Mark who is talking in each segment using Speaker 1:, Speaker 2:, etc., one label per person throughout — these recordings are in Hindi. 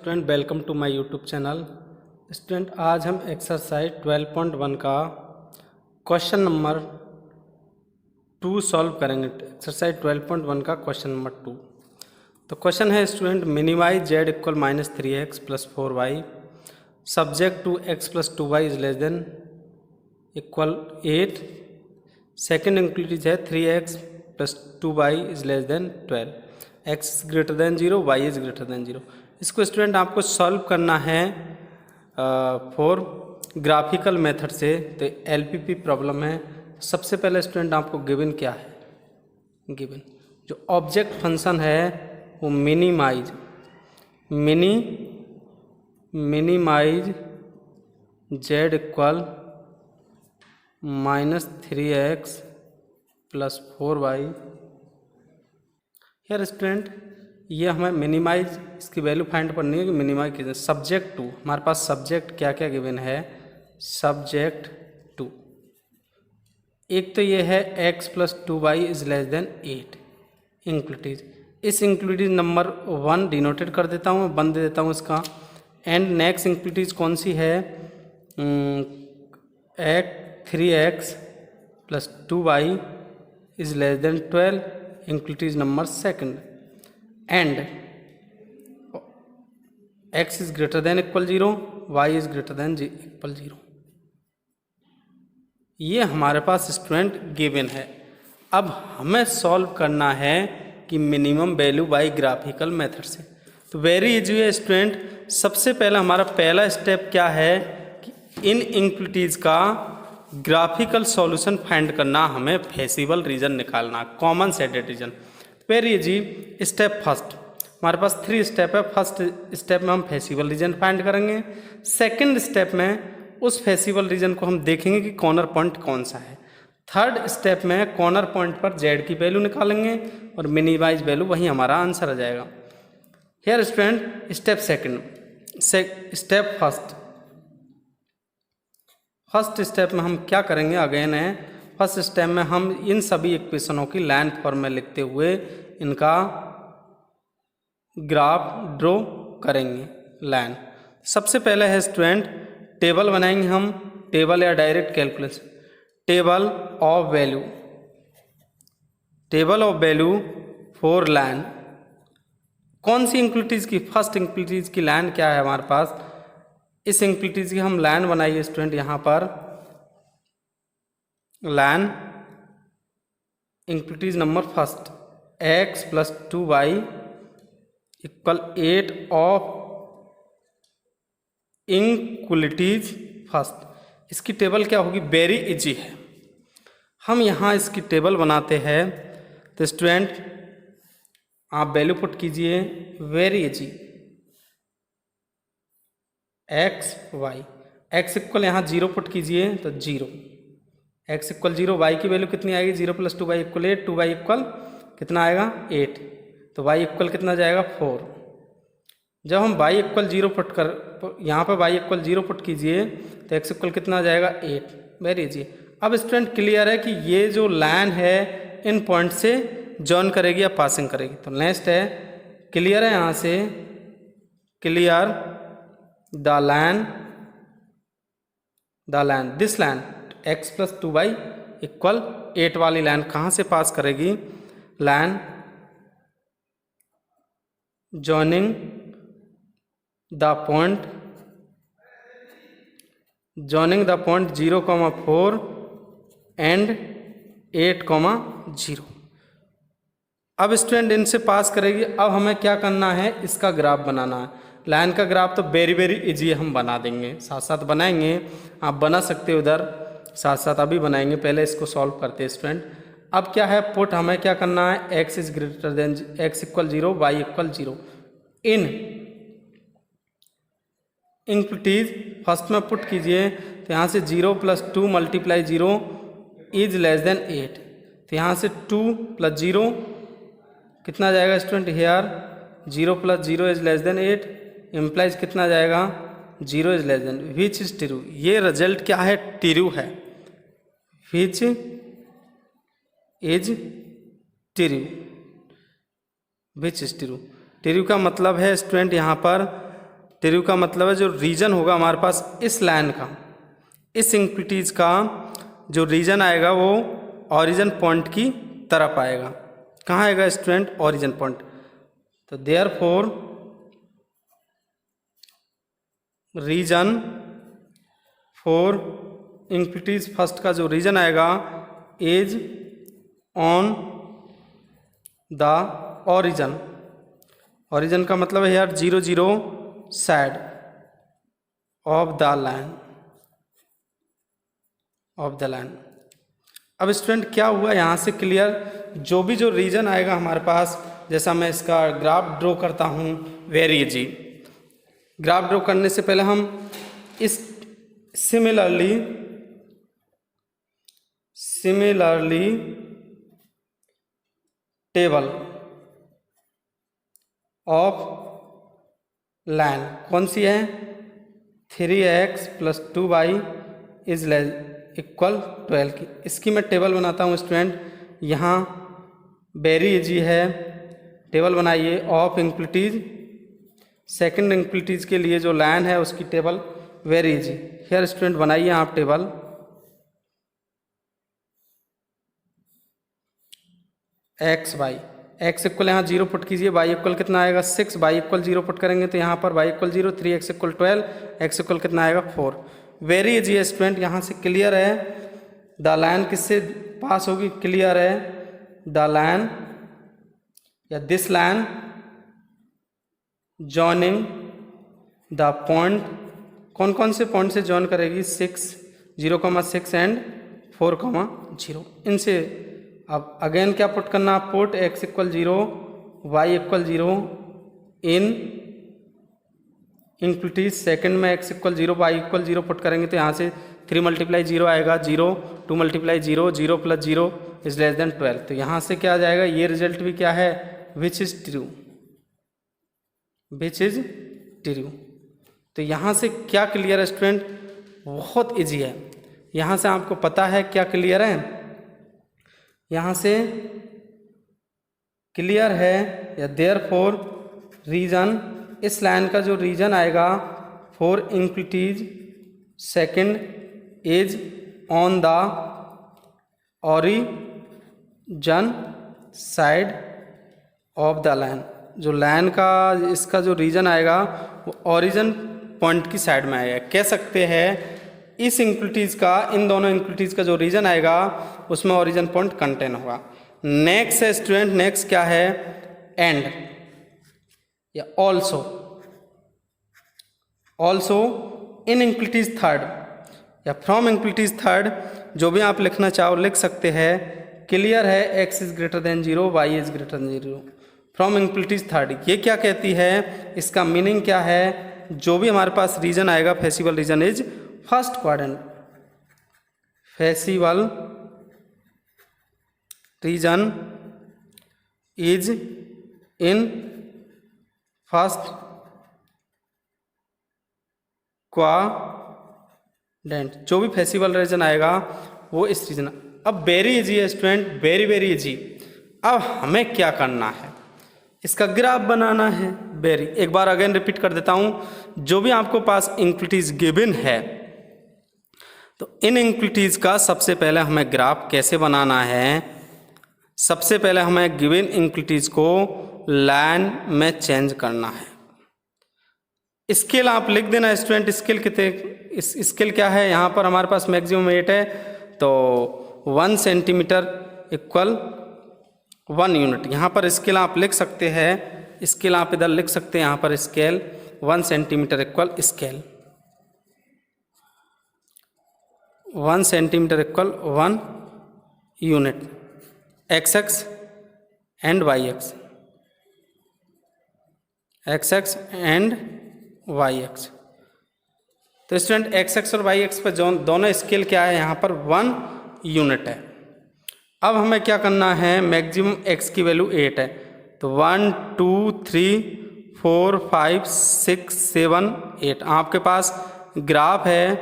Speaker 1: Student, welcome to my YouTube channel. Student, आज हम एक्सरसाइज 12.1 का क्वेश्चन नंबर 2 सॉल्व करेंगे। एक्सरसाइज 12.1 का क्वेश्चन नंबर 2। तो क्वेश्चन है student, minimize Z equal -3x + 4y subject to x + 2y is less than equal 8। Second inequalities है 3x + 2y is less than 12, x is greater than 0, y is greater than 0। इसको स्टूडेंट आपको सॉल्व करना है फॉर ग्राफिकल मेथड से। तो एलपीपी प्रॉब्लम है। सबसे पहले स्टूडेंट आपको गिवन क्या है, गिवन जो ऑब्जेक्ट फंक्शन है वो minimise Z equal -3x + 4y। यार स्टूडेंट, ये हमें मिनिमाइज इसकी वैल्यू फाइंड करनी है कि मिनिमाइज कितने। सब्जेक्ट टू, हमारे पास सब्जेक्ट क्या क्या गिवन है। सब्जेक्ट टू एक तो ये है x + 2y is less than 8 इंक्लूडिज। इस इंक्लूडिज नंबर 1 डिनोटेड कर देता हूँ, मैं 1 दे देता हूँ इसका। एंड नेक्स्ट इंक्लूडिज कौन सी है, 3x + 2y is less than 12 inequalities number second. And x is greater than equal 0, y is greater than equal 0। ये हमारे पास स्टूडेंट गिवन है। अब हमें सॉल्व करना है कि minimum value by graphical method से। तो वेरी इजी है स्टूडेंट। सबसे पहला हमारा पहला स्टेप क्या है कि इन इंक्लूडिज का ग्राफिकल सॉल्यूशन फाइंड करना, हमें फेसिबल रीजन निकालना, common shaded region. Very easy. Step first, हमारे पास 3 स्टेप है। फर्स्ट स्टेप में हम फेसिबल रीजन फाइंड करेंगे। सेकंड स्टेप में उस फेसिबल रीजन को हम देखेंगे कि कॉर्नर पॉइंट कौन सा है। थर्ड स्टेप में कॉर्नर पॉइंट पर जेड की वैल्यू निकालेंगे और मिनिमाइज वैल्यू वही हमारा आंसर आ जाएगा। Here student, step second, step first step में हम क्या करेंगे, अगेन है फर्स्ट स्टेप में हम इन सभी इक्वेशनों की लाइन फॉर्म में लिखते हुए इनका ग्राफ ड्रॉ करेंगे। लाइन सबसे पहले है स्टूडेंट, टेबल बनाएंगे हम। टेबल या direct calculation, table of value for line. कौन सी इंक्लूडिज की, फर्स्ट इंक्लूडिज की लाइन क्या है हमारे पास। इस इंक्लूडिज की हम लाइन बनाइए स्टूडेंट। यहाँ पर line inequalities number first x + 2y = 8 of inequalities first. इसकी टेबल क्या होगी, वेरी इजी है। हम यहाँ इसकी टेबल बनाते हैं। तो स्टूडेंट आप वैल्यू पुट कीजिए, very easy. x y, x equal यहाँ 0 पुट कीजिए तो 0, x इक्वल 0, y की वैल्यू कितनी आएगी, 0 + 2y = 8, 2y इक्वल कितना आएगा 8, तो y इक्वल कितना जाएगा 4। जब हम y इक्वल 0 पुट कर, यहाँ पर y इक्वल 0 पुट कीजिए तो x इक्वल कितना आ जाएगा 8। Very easy. अब स्टूडेंट क्लियर है कि ये जो लाइन है इन पॉइंट से जॉइन करेगी या पासिंग करेगी। तो नेक्स्ट है, क्लियर है यहाँ से, clear the line this line x + 2y = 8 वाली लाइन कहाँ से पास करेगी। Line joining the point 0,4 and 8,0। अब स्टूडेंट इनसे पास करेगी। अब हमें क्या करना है, इसका ग्राफ बनाना है। लाइन का ग्राफ तो वेरी इजी हम बना देंगे, साथ साथ बनाएंगे। आप बना सकते हो उधर, साथ साथ अभी बनाएंगे। पहले इसको सॉल्व करते हैं स्टूडेंट। अब क्या है, पुट हमें क्या करना है, x is greater than x = 0, y = 0 इन इंक्लूडिज फर्स्ट में पुट कीजिए। तो यहाँ से 0 + 2 × 0 इज लेस देन 8। तो यहाँ से 2 + 0 कितना जाएगा student, here 0 + 0 is less than 8 implies कितना जाएगा, 0 is less than, which is true. ये रिजल्ट क्या है, ट्रू है, which is true, which is true. True का मतलब है स्टूडेंट यहाँ पर टेरू का मतलब है जो रीजन होगा हमारे पास इस लाइन का, इस इंक्लिटीज का जो रीजन आएगा वो ओरिजिन पॉइंट की तरफ आएगा। कहाँ आएगा स्टूडेंट? Origin point. तो देयरफॉर रीजन फॉर इंक्लिटीज फर्स्ट का जो रीजन आएगा is on the origin. Origin का मतलब है यार 0 0 side of the line, of the line. अब स्टूडेंट क्या हुआ यहाँ से क्लियर, जो भी जो रीजन आएगा हमारे पास, जैसा मैं इसका ग्राफ ड्रॉ करता हूँ वेरी इजी। ग्राफ ड्रॉ करने से पहले हम इस सिमिलरली टेबल ऑफ लाइन कौन सी है? 3x + 2y इज इक्वल 12 की, इसकी मैं टेबल बनाता हूँ स्टूडेंट। यहाँ वेरी इजी है, टेबल बनाइए ऑफ इंक्लिटीज, सेकंड इंक्लिटीज के लिए जो लाइन है उसकी table very easy. Here student बनाइए आप table. X Y, X equal यहाँ 0 पुट कीजिए, वाई इक्वल कितना आएगा 6, वाई इक्वल 0 पुट करेंगे तो यहाँ पर वाई इक्वल 0, 3x इक्वल 12, एक्स इक्वल कितना आएगा 4। वेरी इजी है स्टूडेंट, यहाँ से क्लियर है द लाइन किससे पास होगी? क्लियर है द लाइन या this line joining the point, कौन कौन से पॉइंट से जॉइन करेगी? 6, 0,6 एंड 4,0। इनसे अब अगेन क्या पुट करना? Put x equal 0, Y equal 0 in inequalities second में x equal 0, Y equal 0 put करेंगे तो यहाँ से 3 × 0 आएगा 0, 2 × 0, 0 + 0 इज लेस देन 12। तो यहाँ से क्या आ जाएगा? ये रिजल्ट भी क्या है? Which is true, which is true. तो यहाँ से क्या क्लियर है स्टूडेंट? बहुत इजी है। यहाँ से आपको पता है क्या क्लियर है? यहाँ से क्लियर है या देयरफॉर रीजन, इस लाइन का जो रीजन आएगा for inequalities second is on the origin side of the line. जो लाइन का इसका जो रीजन आएगा वो ओरिजिन पॉइंट की साइड में आएगा। कह सकते हैं इस इंक्लिटीज का, इन दोनों इंक्लिटीज का जो रीजन आएगा उसमें ओरिजिन पॉइंट कंटेन होगा। नेक्स्ट है स्टूडेंट, नेक्स्ट क्या है? एंड या ऑल्सो, ऑल्सो इन इंक्लिटीज थर्ड या फ्रॉम इंक्लिटीज थर्ड, जो भी आप लिखना चाहो लिख सकते हैं। क्लियर है x is greater than 0, y is greater than 0 from inequalities third. ये क्या कहती है? इसका मीनिंग क्या है? जो भी हमारे पास रीजन आएगा feasible region is first quadrant, feasible region is in first quadrant. जो भी फेसिबल रीजन आएगा वो इस रीजन। अब वेरी इजी है स्टूडेंट, वेरी वेरी इजी। अब हमें क्या करना है? इसका ग्राफ बनाना है। वेरी, एक बार अगेन रिपीट कर देता हूं। जो भी आपको पास इंक्लिटीज गिवन है तो इन इंक्लिटीज का सबसे पहले हमें ग्राफ कैसे बनाना है? सबसे पहले हमें गिवन इंक्लिटीज को लाइन में चेंज करना है। स्केल आप लिख देना स्टूडेंट। स्केल कितने, स्केल क्या है? यहाँ पर हमारे पास मैक्सिमम 8 है तो 1 सेंटीमीटर इक्वल 1 यूनिट। यहाँ पर स्केल आप लिख सकते हैं, स्केल आप इधर लिख सकते हैं। यहाँ पर scale 1 centimetre equal scale 1 centimetre equal 1 unit, x and y x and y। तो स्टूडेंट x और y पर दोनों स्केल क्या है? यहाँ पर 1 यूनिट है। अब हमें क्या करना है? मैक्सिमम x की वैल्यू 8 है तो 1 2 3 4 5 6 7 8 आपके पास ग्राफ है।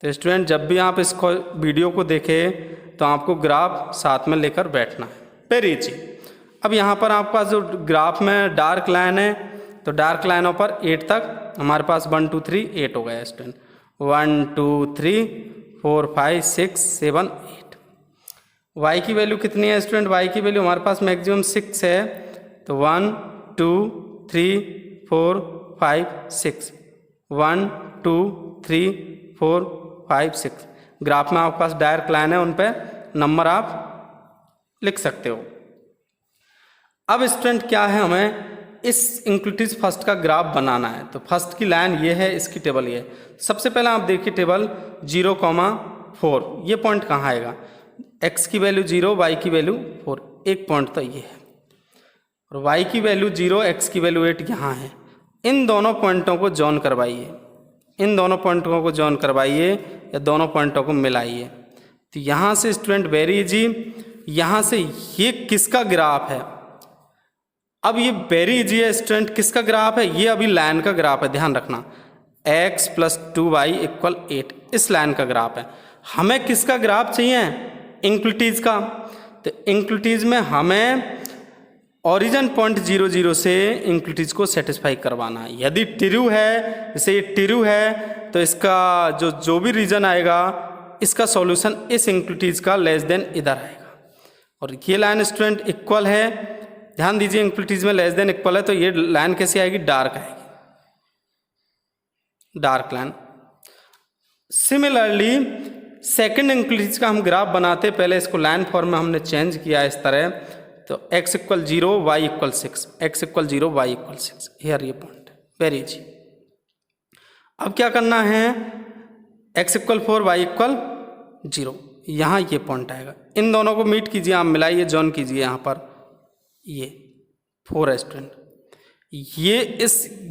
Speaker 1: तो स्टूडेंट जब भी आप इसको वीडियो को देखें तो आपको ग्राफ साथ में लेकर बैठना है। Very easy. अब यहाँ पर आपके पास जो ग्राफ में डार्क लाइन है तो डार्क लाइनों पर 8 तक हमारे पास 1 2 3 8 हो गया स्टूडेंट। 1 2 3 4 5 6 7 8। y की वैल्यू कितनी है स्टूडेंट? y की वैल्यू हमारे पास मैक्सिमम 6 है, तो 1 2 3 4 5 6 1 2 3 4 5 6। ग्राफ में आपके पास डायरेक्ट लाइन है, उन पे नंबर आप लिख सकते हो। अब स्टूडेंट क्या है, हमें इस इंक्लूटिव फर्स्ट का ग्राफ बनाना है। तो फर्स्ट की लाइन ये है, इसकी टेबल ये है। सबसे पहले आप देखिए टेबल 0,4, ये पॉइंट कहाँ आएगा? x की वैल्यू 0, y की वैल्यू 4, एक पॉइंट तो ये है, और y की वैल्यू 0, x की वैल्यू 8 यहाँ है। इन दोनों पॉइंटों को जॉइन करवाइए, इन दोनों पॉइंटों को जॉइन करवाइए या दोनों पॉइंटों को मिलाइए। तो यहाँ से स्टूडेंट वेरी इजी, यहाँ से ये किसका ग्राफ है? अब ये वेरी इजी है स्टूडेंट, किसका ग्राफ है? ये अभी लाइन का ग्राफ है, ध्यान रखना। x + 2y = 8, इस लाइन का ग्राफ है। हमें किसका ग्राफ चाहिए? इंक्लूटिव का। तो इंक्लूटिव में हमें ओरिजिन पॉइंट 0 0 से इंक्लूटिव को सेटिस्फाई करवाना है। यदि टिरू है, जैसे ये टिरू है, तो इसका जो भी रीजन आएगा, इसका सॉल्यूशन इस इंक्लूटिव का लेस देन इधर आएगा। और ये लाइन स्टूडेंट इक्वल है, ध्यान दीजिए इंक्लूटिव में लेस देन इक्वल है, तो ये लाइन कैसी आएगी? डार्क आएगी, डार्क लाइन। सिमिलरली सेकंड इंक्लूटिव का हम ग्राफ बनाते, पहले इसको लाइन फॉर्म में हमने चेंज किया इस तरह। तो x = 0, y = 6, x = 0, y = 6, here ये पॉइंट, वेरी इजी। अब क्या करना है? x = 4, y = 0, यहाँ ये पॉइंट आएगा। इन दोनों को मीट कीजिए, आप मिलाइए, जॉइन कीजिए। यहाँ पर ये 4 है स्टूडेंट।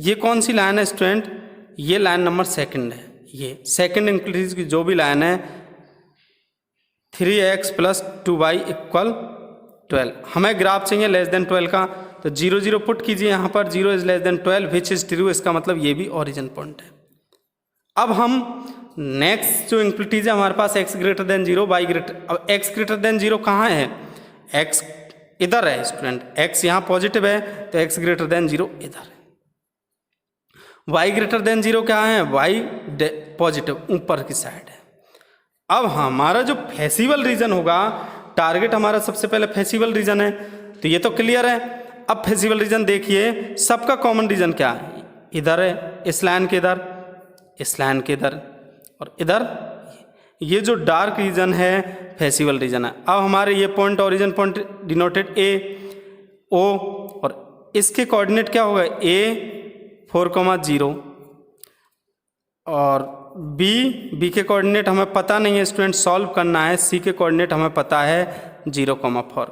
Speaker 1: ये कौन सी लाइन है स्टूडेंट? ये लाइन नंबर सेकंड है। ये सेकंड इंक्लूटिव की जो भी लाइन है, 3x + 2y = 12। हमें ग्राफ चाहिए लेस देन 12 का, तो 0 0 पुट कीजिए यहाँ पर। 0 > less than 12 which is true, इसका मतलब ये भी ओरिजिन पॉइंट है। अब हम नेक्स्ट जो इंक्लूटिव है हमारे पास x > 0, y ग्रेटर। अब x > 0 कहाँ है? x इधर है स्टूडेंट, x यहाँ पॉजिटिव है, तो x > 0 इधर है। y > 0 क्या है? y पॉजिटिव ऊपर की साइड है। अब हमारा जो फेसिबल रीजन होगा, टारगेट हमारा सबसे पहले फेसिबल रीजन है, तो ये तो क्लियर है। अब फेसिबल रीजन देखिए, सबका कॉमन रीजन क्या है? इधर है, इस लाइन के इधर, इस लाइन के इधर, और इधर। ये जो डार्क रीजन है फेसिबल रीजन है। अब हमारे ये point origin point denoted A O, और इसके कोऑर्डिनेट क्या होगा? A 4,0 और B के कोऑर्डिनेट हमें पता नहीं है स्टूडेंट, सॉल्व करना है। C के कोऑर्डिनेट हमें पता है 0,4।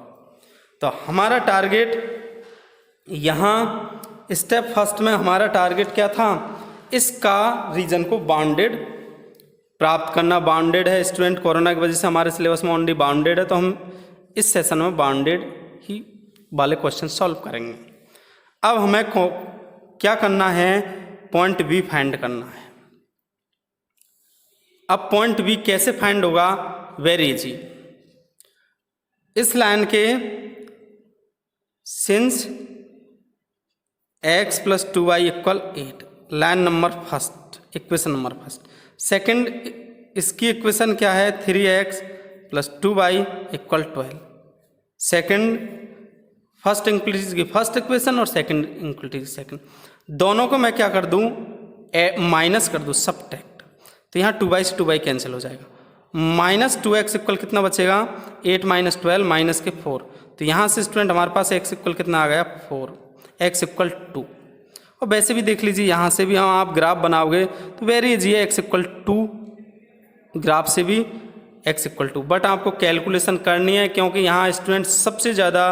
Speaker 1: तो हमारा टारगेट यहाँ स्टेप फर्स्ट में हमारा टारगेट क्या था? इसका रीजन को बाउंडेड प्राप्त करना। बाउंडेड है स्टूडेंट, कोरोना की वजह से हमारे सिलेबस में ओनली बाउंडेड है, तो हम इस सेशन में बाउंडेड ही वाले क्वेश्चन सॉल्व करेंगे। अब हमें क्या करना है? पॉइंट B फाइंड करना है। अब पॉइंट B कैसे फाइंड होगा? Very easy. इस लाइन के since x + 2y = 8, line number first, equation number first. Second इसकी इक्वेशन क्या है? 3x + 2y = 12। सेकंड फर्स्ट इंक्लूटिव की फर्स्ट इक्वेशन और सेकंड इंक्लूटिव की सेकंड, दोनों को मैं क्या कर दूं? माइनस कर दूं, सबट्रैक्ट। तो यहाँ 2y से 2y कैंसिल हो जाएगा। -2x = कितना बचेगा? 8 - 12 माइनस के 4। तो यहाँ से स्टूडेंट हमारे पास x = कितना आ गया? 4, x = 2। और वैसे भी देख लीजिए, यहाँ से भी हम आप ग्राफ बनाओगे तो वेरी इजी है, x = 2, ग्राफ से भी x = 2। बट आपको कैलकुलेशन करनी है, क्योंकि यहाँ स्टूडेंट सबसे ज़्यादा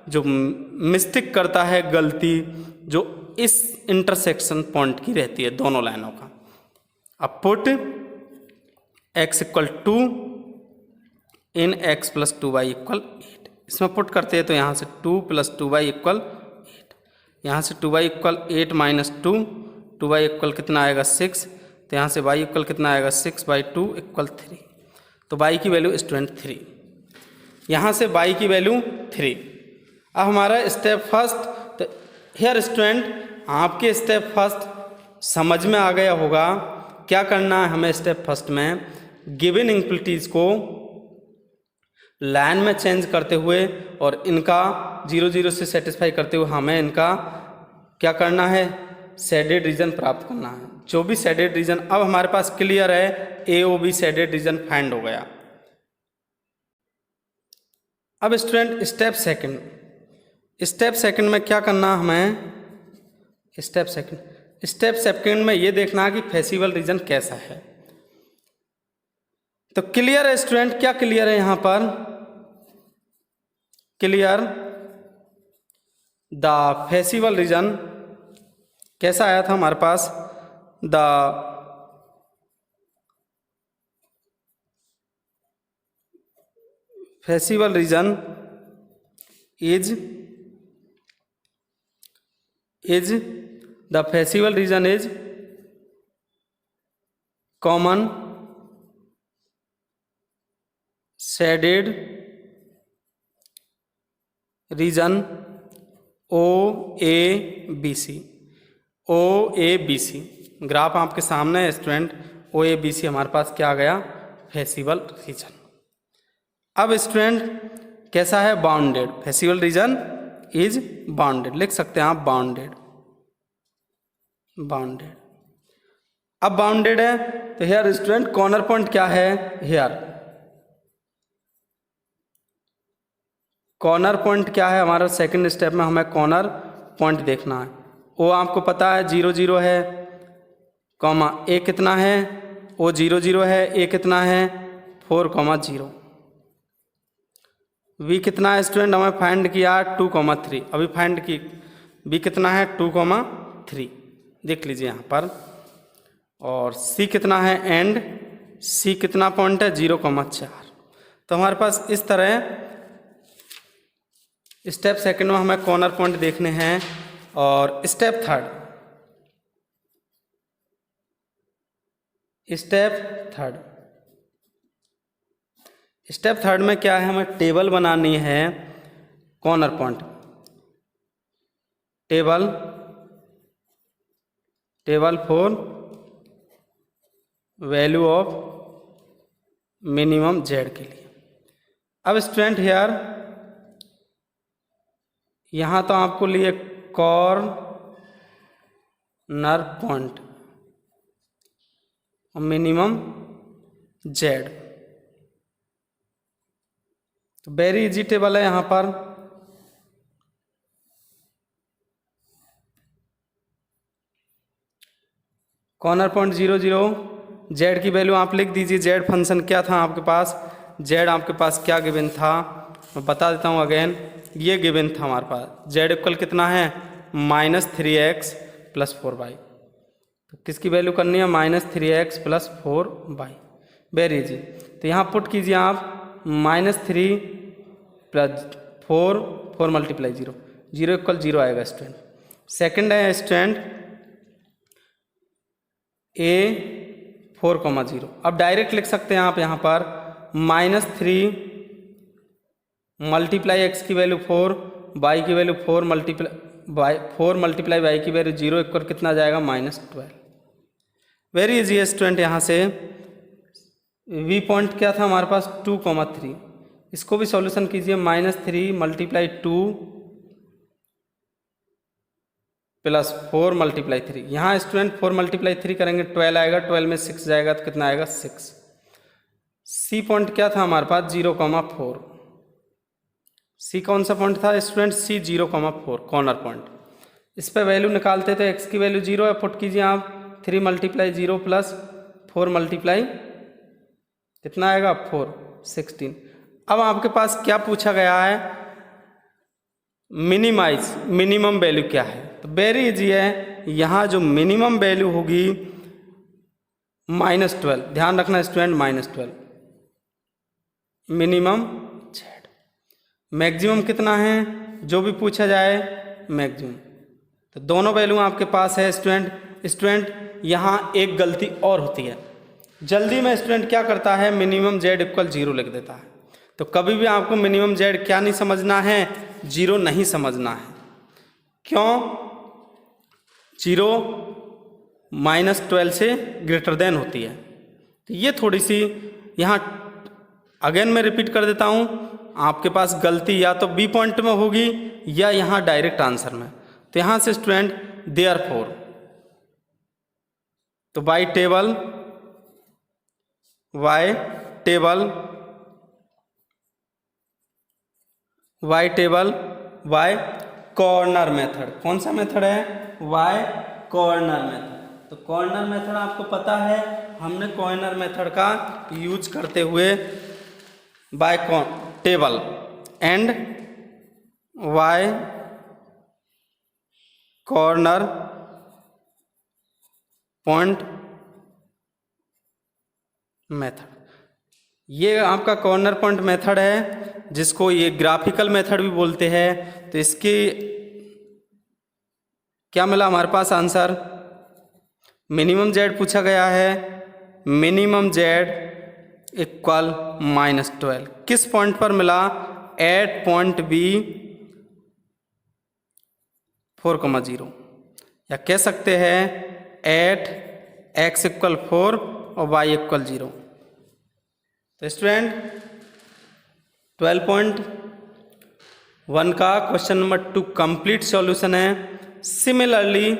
Speaker 1: जो मिस्टेक करता है, गलती जो इस इंटरसेक्शन पॉइंट की रहती है दोनों लाइनों का। अब पुट x = 2 इन x + 2y = 8, इसमें पुट करते हैं तो यहाँ से 2 + 2y = 8, यहाँ से 2y = 8 - 2, 2y = कितना आएगा? 6। तो यहाँ से y = कितना आएगा? 6/2 = 3। तो y की वैल्यू स्टूडेंट 3, यहाँ से y की वैल्यू 3। अब हमारा स्टेप फर्स्ट, तो हियर स्टूडेंट आपके स्टेप फर्स्ट समझ में आ गया होगा। क्या करना है हमें स्टेप फर्स्ट में, गिवन इक्वलिटीज को लाइन में चेंज करते हुए और इनका 0 0 से सेटिस्फाई करते हुए हमें इनका क्या करना है, शेडेड रीजन प्राप्त करना है। जो भी शेडेड रीजन अब हमारे पास क्लियर है, A O B shaded region find हो गया। अब स्टूडेंट स्टेप सेकंड में क्या करना हमें, स्टेप सेकंड में ये देखना है कि फेसिबल रीजन कैसा है। तो क्लियर है स्टूडेंट, क्या क्लियर है यहाँ पर, क्लियर द फेसिबल रीजन कैसा आया था हमारे पास, the feasible region is the feasible region is common shaded region O A B C. O A B C graph आपके सामने है स्टूडेंट, ओ ए बी सी हमारे पास क्या आ गया, फेसिबल रीजन। अब स्टूडेंट कैसा है, bounded, feasible region is bounded, लिख सकते हैं आप बाउंडेड। अब बाउंडेड है तो हेयर स्टूडेंट कॉर्नर पॉइंट क्या है, हेयर कॉर्नर पॉइंट क्या है, हमारा सेकंड स्टेप में हमें कॉर्नर पॉइंट देखना है। ओ आपको पता है 0 0 है, कॉमा ए कितना है, ओ 0 0 है, ए कितना है 4,0, वी कितना है स्टूडेंट हमें फाइंड किया 2,3, अभी फाइंड की, बी कितना है 2,3 देख लीजिए यहाँ पर, और सी कितना है एंड सी कितना पॉइंट है 0,4। तो हमारे पास इस तरह स्टेप सेकंड में हमें कॉर्नर पॉइंट देखने हैं। और स्टेप थर्ड में क्या है, हमें टेबल बनानी है corner point, table for value of minimum Z के लिए। अब स्टूडेंट हियर यहाँ तो आपको लिए कॉर्नर पॉइंट और मिनिमम जेड, तो वेरी इजी टेबल है यहाँ पर। कॉर्नर पॉइंट 0 0, जेड की वैल्यू आप लिख दीजिए। जेड फंक्शन क्या था आपके पास, जेड आपके पास क्या गिवन था, मैं बता देता हूँ अगेन, ये गिवन था हमारे पास, जेड इक्वल कितना है -3x + 4y। तो किसकी वैल्यू करनी है, -3x + 4y, वेरी इजी। तो यहाँ पुट कीजिए आप -3 + 4, 4 × 0, 0 = 0 आएगा स्टूडेंट। सेकंड है स्टूडेंट a 4,0, अब डायरेक्ट लिख सकते हैं आप यहाँ पर -3 × x की वैल्यू 4, y की वैल्यू 4 × y की वैल्यू 0 इक्वल कितना जाएगा -12। वेरी इजी है स्टूडेंट। यहाँ से v पॉइंट क्या था हमारे पास 2,3, इसको भी सॉल्यूशन कीजिए, -3 × 2 + 4 × 3। यहाँ स्टूडेंट 4 × 3 करेंगे 12 आएगा, 12 में 6 जाएगा तो कितना आएगा 6। c पॉइंट क्या था हमारे पास 0,4, c कौन सा पॉइंट था स्टूडेंट, c 0,4 कॉर्नर पॉइंट। इस पे वैल्यू निकालते तो x की वैल्यू 0 है, पुट कीजिए आप 3 × 0 + 4 × कितना आएगा 4, 16। अब आपके पास क्या पूछा गया है, मिनिमम वैल्यू क्या है, तो वेरी इजी है। यहाँ जो मिनिमम वैल्यू होगी -12, ध्यान रखना स्टूडेंट, -12 मिनिमम जेड। मैक्सिमम कितना है, जो भी पूछा जाए मैक्सिमम, तो दोनों वैल्यू आपके पास है स्टूडेंट। यहाँ एक गलती और होती है, जल्दी में स्टूडेंट क्या करता है, मिनिमम जेड इक्वल 0 लिख देता है। तो कभी भी आपको मिनिमम जेड क्या नहीं समझना है, 0 नहीं समझना है। क्यों, 0 -12 से ग्रेटर देन होती है। तो ये थोड़ी सी यहाँ अगेन मैं रिपीट कर देता हूँ, आपके पास गलती या तो बी पॉइंट में होगी या यहाँ डायरेक्ट आंसर में। तो यहाँ से स्टूडेंट देयरफॉर, तो by table by corner method. कौन सा मेथड है? By corner method. तो कॉर्नर मेथड आपको पता है, हमने कॉर्नर मेथड का यूज करते हुए by table and by corner point method, ये आपका कॉर्नर पॉइंट मेथड है, जिसको ये ग्राफिकल मेथड भी बोलते हैं। तो इसकी क्या मिला हमारे पास आंसर? मिनिमम जेड पूछा गया है, मिनिमम जेड इक्वल -12 किस पॉइंट पर मिला? एट पॉइंट बी 4,0, या कह सकते हैं एट x = 4 और y = 0। तो स्टूडेंट 12.1 का क्वेश्चन नंबर 2 कंप्लीट सॉल्यूशन है। सिमिलरली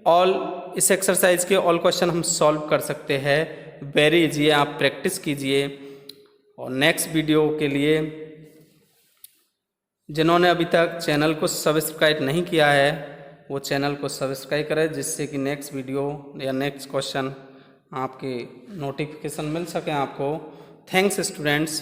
Speaker 1: ऑल इस एक्सरसाइज के ऑल क्वेश्चन हम सॉल्व कर सकते हैं। वेरी इजी है, आप प्रैक्टिस कीजिए। और नेक्स्ट वीडियो के लिए जिन्होंने अभी तक चैनल को सब्सक्राइब नहीं किया है वो चैनल को सब्सक्राइब करें, जिससे कि नेक्स्ट वीडियो या नेक्स्ट क्वेश्चन आपके नोटिफिकेशन मिल सके आपको। Thanks students.